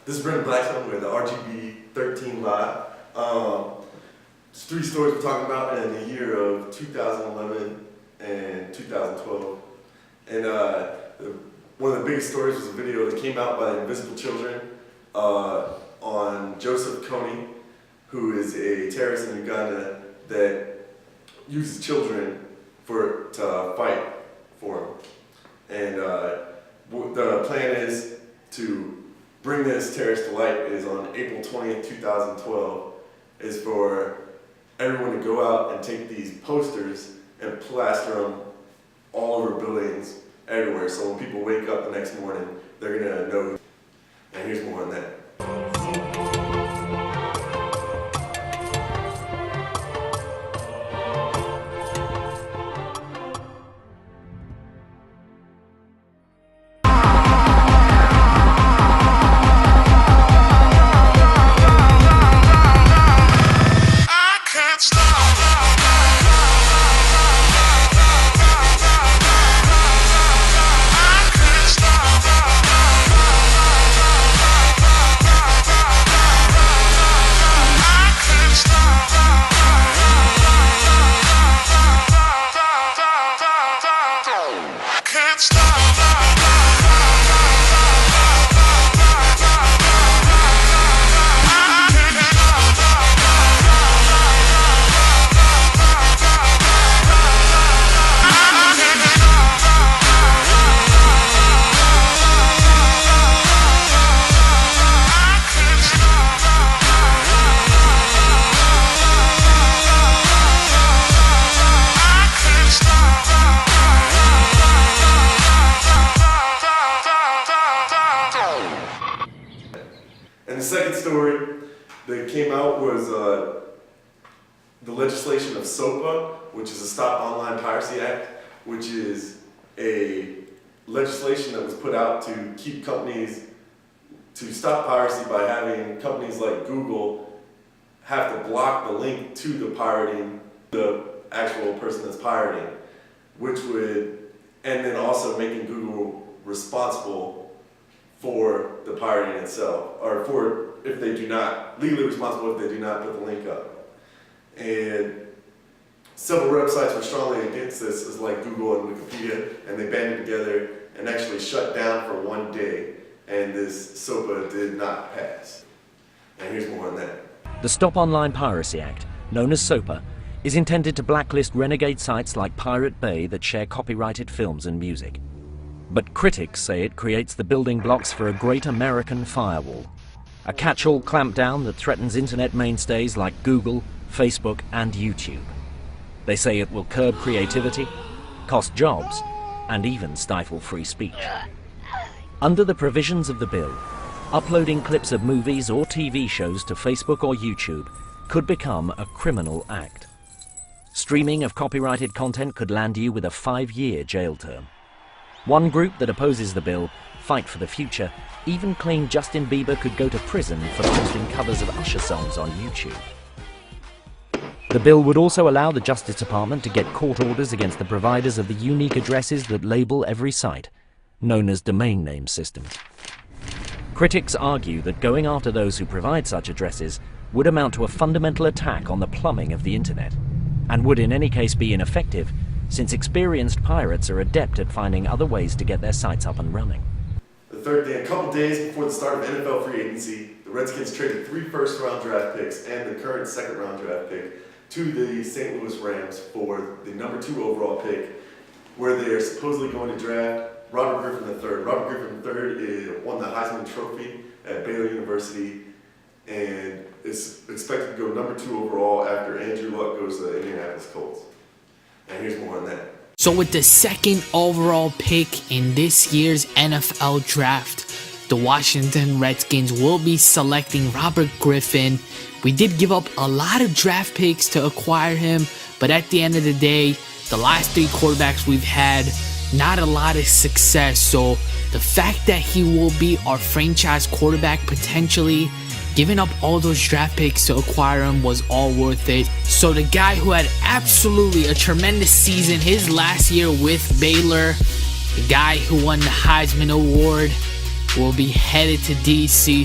This is Brendan Blackstone with the RJB13 Live. It's three stories we're talking about in the year of 2011 and 2012. And one of the biggest stories was a video that came out by the Invisible Children on Joseph Kony, who is a terrorist in Uganda that uses children to fight for him. And the plan is to bring this terrorist to light is on April 20th, 2012, is for everyone to go out and take these posters and plaster them all over buildings everywhere. So when people wake up the next morning, they're gonna know. And here's more on that. And the second story that came out was the legislation of SOPA, which is a Stop Online Piracy Act, which is a legislation that was put out to keep companies, to stop piracy by having companies like Google have to block the link to the pirating, the actual person that's pirating, which would, and then also making Google responsible for the pirating itself, or for if they do not, legally responsible if they do not put the link up. And several websites were strongly against this, as like Google and Wikipedia, and they banded together and actually shut down for one day, and this SOPA did not pass. And here's more on that. The Stop Online Piracy Act, known as SOPA, is intended to blacklist renegade sites like Pirate Bay that share copyrighted films and music. But critics say it creates the building blocks for a great American firewall, a catch-all clampdown that threatens internet mainstays like Google, Facebook, and YouTube. They say it will curb creativity, cost jobs, and even stifle free speech. Under the provisions of the bill, uploading clips of movies or TV shows to Facebook or YouTube could become a criminal act. Streaming of copyrighted content could land you with a 5-year jail term. One group that opposes the bill, Fight for the Future, even claimed Justin Bieber could go to prison for posting covers of Usher songs on YouTube. The bill would also allow the Justice Department to get court orders against the providers of the unique addresses that label every site, known as domain name systems. Critics argue that going after those who provide such addresses would amount to a fundamental attack on the plumbing of the internet, and would in any case be ineffective, since experienced pirates are adept at finding other ways to get their sites up and running. The third day, a couple days before the start of NFL free agency, the Redskins traded 3 first-round draft picks and the current second-round draft pick to the St. Louis Rams for the number 2 overall pick, where they are supposedly going to draft Robert Griffin III. Robert Griffin III won the Heisman Trophy at Baylor University and is expected to go number 2 overall after Andrew Luck goes to the Indianapolis Colts. And here's more on that. So with the second overall pick in this year's NFL draft, the Washington Redskins will be selecting Robert Griffin. We did give up a lot of draft picks to acquire him, but at the end of the day, the last 3 quarterbacks we've had, not a lot of success. So the fact that he will be our franchise quarterback potentially, giving up all those draft picks to acquire him was all worth it. So the guy who had absolutely a tremendous season his last year with Baylor, the guy who won the Heisman Award, will be headed to DC